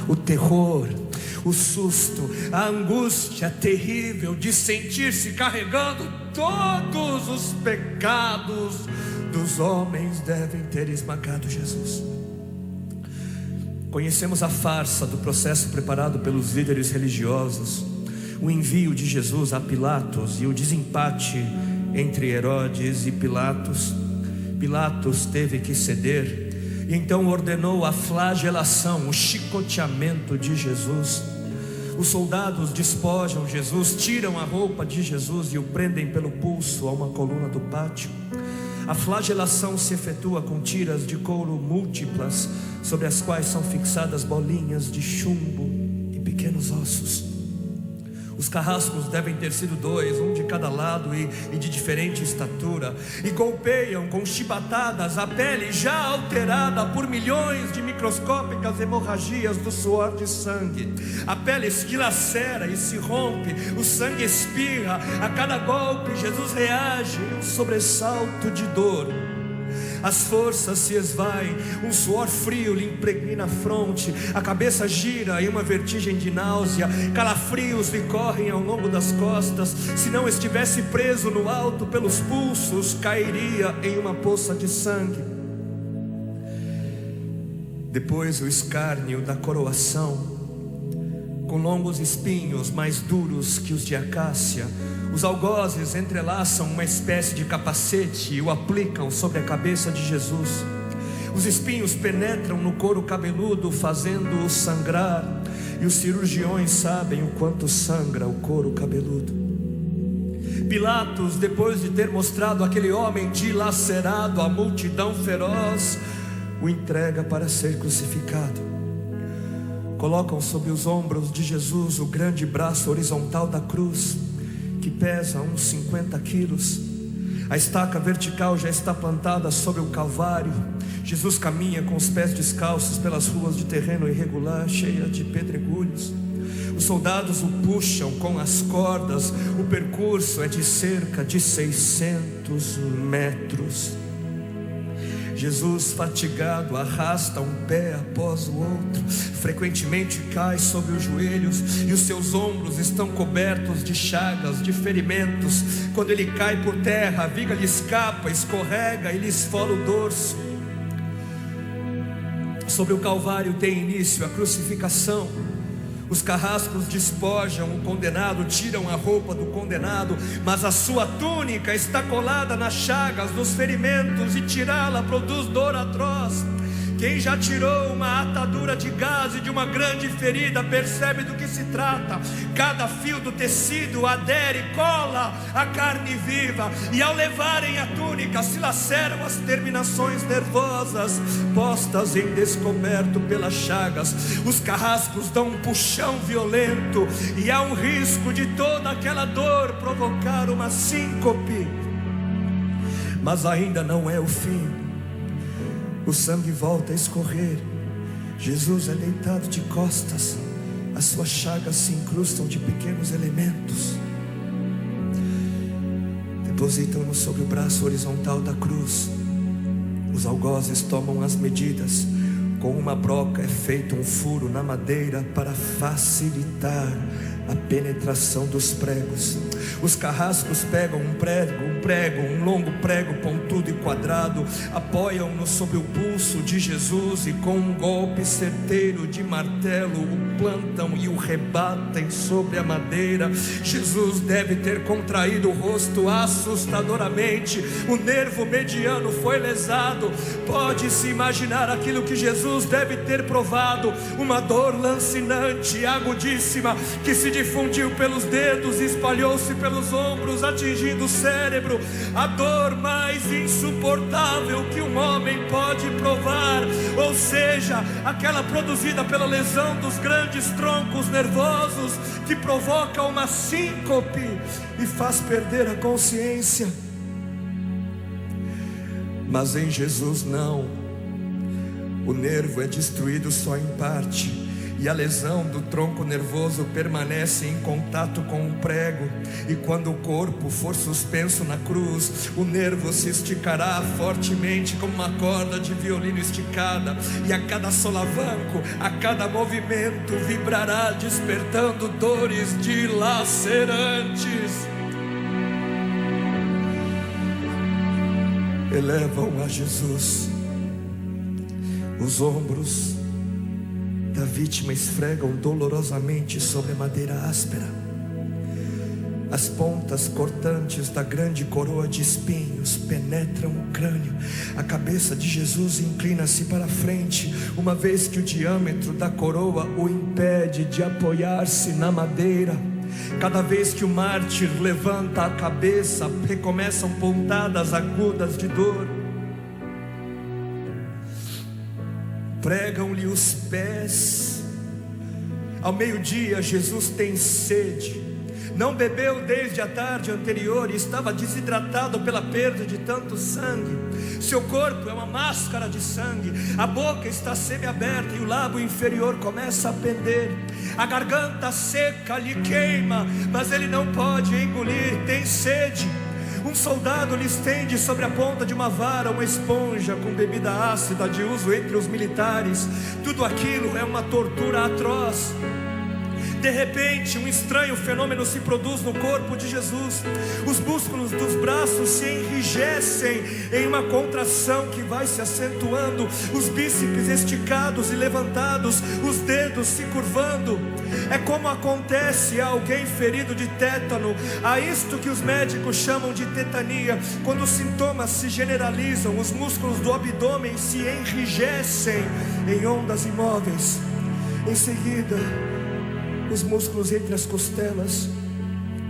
o terror, o susto, a angústia terrível de sentir-se carregando todos os pecados dos homens devem ter esmagado Jesus. Conhecemos a farsa do processo preparado pelos líderes religiosos, o envio de Jesus a Pilatos e o desempate entre Herodes e Pilatos. Pilatos teve que ceder e então ordenou a flagelação, o chicoteamento de Jesus. Os soldados despojam Jesus, tiram a roupa de Jesus e o prendem pelo pulso a uma coluna do pátio. A flagelação se efetua com tiras de couro múltiplas, sobre as quais são fixadas bolinhas de chumbo e pequenos ossos. Os carrascos devem ter sido 2, um de cada lado e de diferente estatura, e golpeiam com chibatadas a pele já alterada por milhões de microscópicas hemorragias do suor de sangue. A pele se dilacera e se rompe, o sangue espirra. A cada golpe Jesus reage em um sobressalto de dor. As forças se esvaem, um suor frio lhe impregna a fronte, a cabeça gira em uma vertigem de náusea, calafrios lhe correm ao longo das costas. Se não estivesse preso no alto pelos pulsos, cairia em uma poça de sangue. Depois o escárnio da coroação, com longos espinhos mais duros que os de acácia. Os algozes entrelaçam uma espécie de capacete e o aplicam sobre a cabeça de Jesus. Os espinhos penetram no couro cabeludo, fazendo-o sangrar, e os cirurgiões sabem o quanto sangra o couro cabeludo. Pilatos, depois de ter mostrado aquele homem dilacerado à multidão feroz, o entrega para ser crucificado. Colocam sobre os ombros de Jesus o grande braço horizontal da cruz, que pesa uns 50 quilos. A estaca vertical já está plantada sobre o Calvário. Jesus caminha com os pés descalços pelas ruas de terreno irregular, cheia de pedregulhos. Os soldados o puxam com as cordas. O percurso é de cerca de 600 metros. Jesus, fatigado, arrasta um pé após o outro. Frequentemente cai sobre os joelhos e os seus ombros estão cobertos de chagas, de ferimentos. Quando ele cai por terra, a viga lhe escapa, escorrega e lhe esfola o dorso. Sobre o Calvário tem início a crucificação. Os carrascos despojam o condenado, tiram a roupa do condenado, mas a sua túnica está colada nas chagas, nos ferimentos, e tirá-la produz dor atroz. Quem já tirou uma atadura de gás e de uma grande ferida percebe do que se trata. Cada fio do tecido adere, cola a carne viva, e ao levarem a túnica se laceram as terminações nervosas postas em descoberto pelas chagas. Os carrascos dão um puxão violento e há um risco de toda aquela dor provocar uma síncope. Mas ainda não é o fim. O sangue volta a escorrer. Jesus é deitado de costas. As suas chagas se incrustam de pequenos elementos. Depositam-no sobre o braço horizontal da cruz. Os algozes tomam as medidas. Com uma broca é feito um furo na madeira para facilitar a penetração dos pregos. Os carrascos pegam um longo prego pontudo e quadrado, apoiam-no sobre o pulso de Jesus e com um golpe certeiro de martelo o plantam e o rebatem sobre a madeira. Jesus deve ter contraído o rosto assustadoramente. O nervo mediano foi lesado. Pode-se imaginar aquilo que Jesus deve ter provado: uma dor lancinante e agudíssima que se difundiu pelos dedos e espalhou-se pelos ombros, atingindo o cérebro. A dor mais insuportável que um homem pode provar, ou seja, aquela produzida pela lesão dos grandes troncos nervosos, que provoca uma síncope e faz perder a consciência. Mas em Jesus não. O nervo é destruído só em parte, e a lesão do tronco nervoso permanece em contato com o prego, e quando o corpo for suspenso na cruz, o nervo se esticará fortemente como uma corda de violino esticada, e a cada solavanco, a cada movimento, vibrará, despertando dores dilacerantes. Elevam a Jesus, os ombros da vítima esfregam dolorosamente sobre a madeira áspera. As pontas cortantes da grande coroa de espinhos penetram o crânio. A cabeça de Jesus inclina-se para a frente, uma vez que o diâmetro da coroa o impede de apoiar-se na madeira. Cada vez que o mártir levanta a cabeça, recomeçam pontadas agudas de dor. Pregam-lhe os pés. Ao meio-dia, Jesus tem sede. Não bebeu desde a tarde anterior e estava desidratado pela perda de tanto sangue. Seu corpo é uma máscara de sangue. A boca está semiaberta e o lábio inferior começa a pender. A garganta seca lhe queima, mas ele não pode engolir, tem sede. Um soldado lhe estende sobre a ponta de uma vara uma esponja com bebida ácida de uso entre os militares. Tudo aquilo é uma tortura atroz. De repente, um estranho fenômeno se produz no corpo de Jesus. Os músculos dos braços se enrijecem em uma contração que vai se acentuando, os bíceps esticados e levantados, os dedos se curvando. É como acontece a alguém ferido de tétano, a isto que os médicos chamam de tetania. Quando os sintomas se generalizam, os músculos do abdômen se enrijecem em ondas imóveis. Em seguida, os músculos entre as costelas,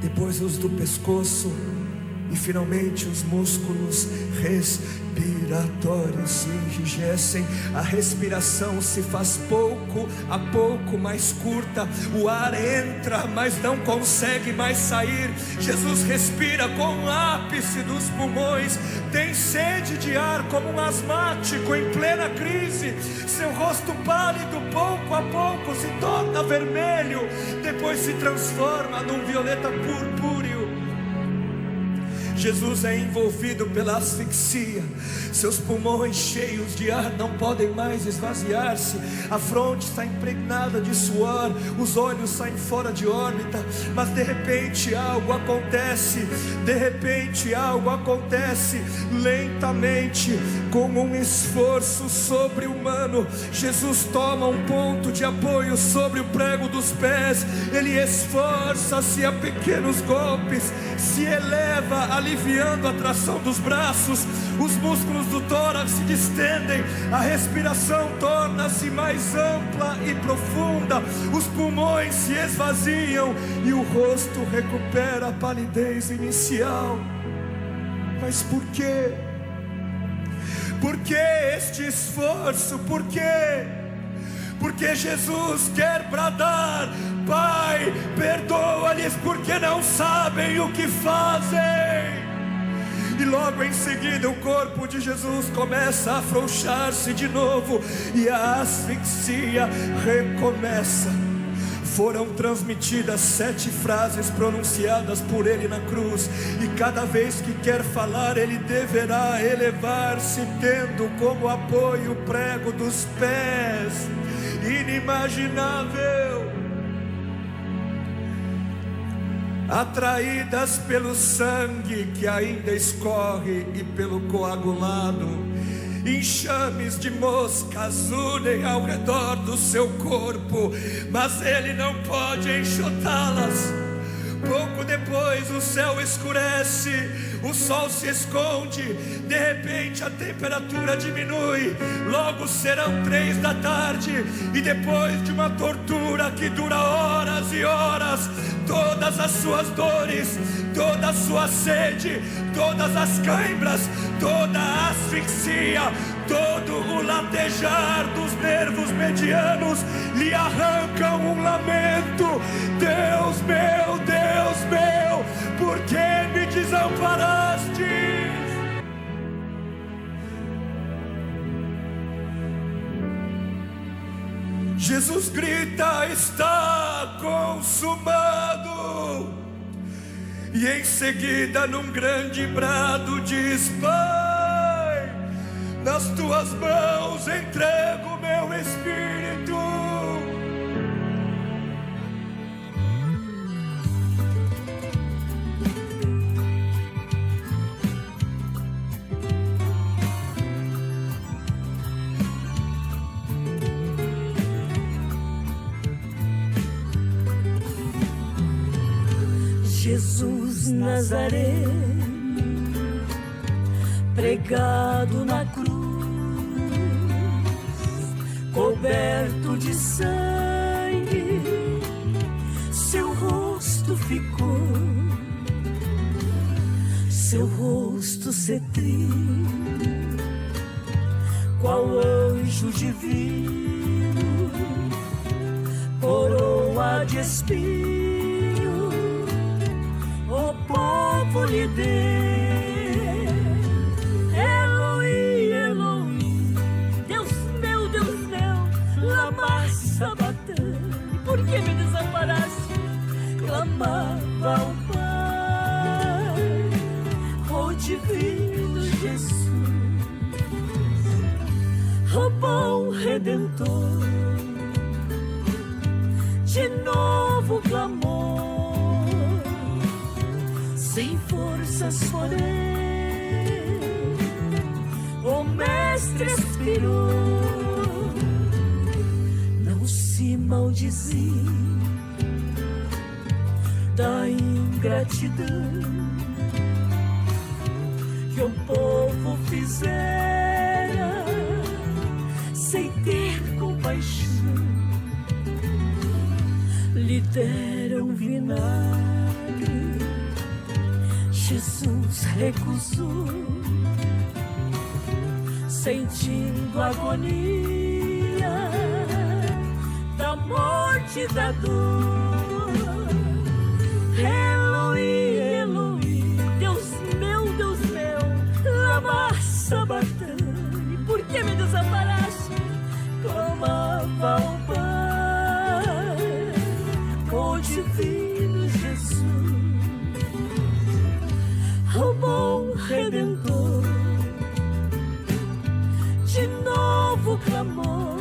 depois os do pescoço e finalmente os músculos respiratórios se enrijecem. A respiração se faz pouco a pouco mais curta. O ar entra, mas não consegue mais sair. Jesus respira com o ápice dos pulmões. Tem sede de ar como um asmático em plena crise. Seu rosto pálido pouco a pouco se torna vermelho, depois se transforma num violeta purpúreo. Jesus é envolvido pela asfixia. Seus pulmões cheios de ar não podem mais esvaziar-se. A fronte está impregnada de suor, os olhos saem fora de órbita. Mas de repente algo acontece. De repente algo acontece. Lentamente, com um esforço sobre-humano, Jesus toma um ponto de apoio sobre o prego dos pés. Ele esforça-se a pequenos golpes, se eleva aliviando a tração dos braços. Os músculos do tórax se distendem, a respiração torna-se mais ampla e profunda, os pulmões se esvaziam e o rosto recupera a palidez inicial. Mas por quê? Por que este esforço? Por quê? Porque Jesus quer bradar: Pai, perdoa-lhes porque não sabem o que fazem. E logo em seguida o corpo de Jesus começa a afrouxar-se de novo e a asfixia recomeça. Foram transmitidas 7 frases pronunciadas por ele na cruz, e cada vez que quer falar ele deverá elevar-se, tendo como apoio o prego dos pés. Inimaginável. Atraídas pelo sangue que ainda escorre e pelo coagulado, enxames de moscas unem ao redor do seu corpo, mas ele não pode enxotá-las. Pouco depois o céu escurece, o sol se esconde, de repente a temperatura diminui. Logo serão 3 da tarde, e depois de uma tortura que dura horas e horas, todas as suas dores, toda a sua sede, todas as cãibras, toda a asfixia, todo o latejar dos nervos medianos lhe arrancam um lamento: Deus meu, por que me desamparaste? Jesus grita: está consumado. E em seguida, num grande brado, diz: Pai, nas tuas mãos entrego o meu espírito. Jesus Nazaré, pregado na cruz, coberto de sangue, seu rosto ficou, seu rosto cetrino, qual anjo divino, coroa de espinho, o povo lhe deu. Eloi, Eloi, Deus meu, lama sabachthani. Por que me desamparaste? Clamava o Pai, o divino Jesus, o bom Redentor. De novo clamou, sem forças porém, o mestre expirou. Não se maldizia da ingratidão que o povo fizera sem ter compaixão. Lhe deram vinagre, Jesus recusou, sentindo a agonia da morte e da dor. Eloi, Eloi, Deus meu, lama sabachthani. Por que me desamparaste? Clamava o Pai, o divino Jesus, o bom Redentor. De novo clamou,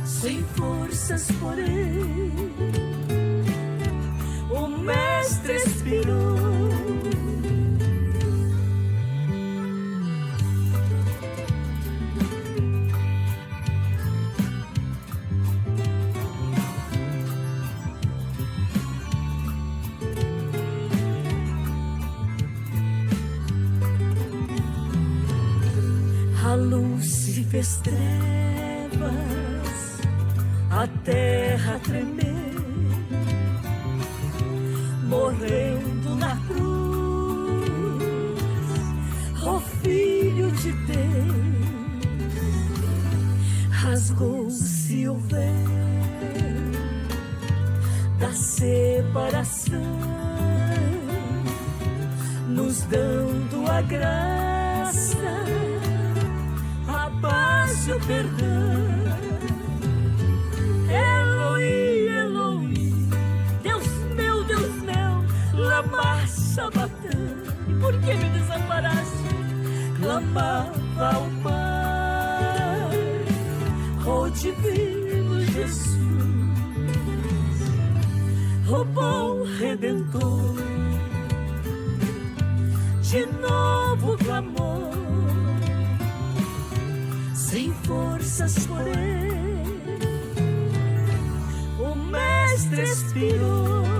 sem forças porém, o mestre expirou. A luz se fez trevas, a terra tremer, morrendo na cruz, o Filho de Deus. Rasgou-se o véu da separação, nos dando a graça, a paz e o perdão. Eloi, Eloi, Deus meu, lama sabachthani. Por que me desamparaste? Clamava o Pai, o divino Jesus, o bom Redentor. De novo clamou, sem forças porém, o mestre expirou.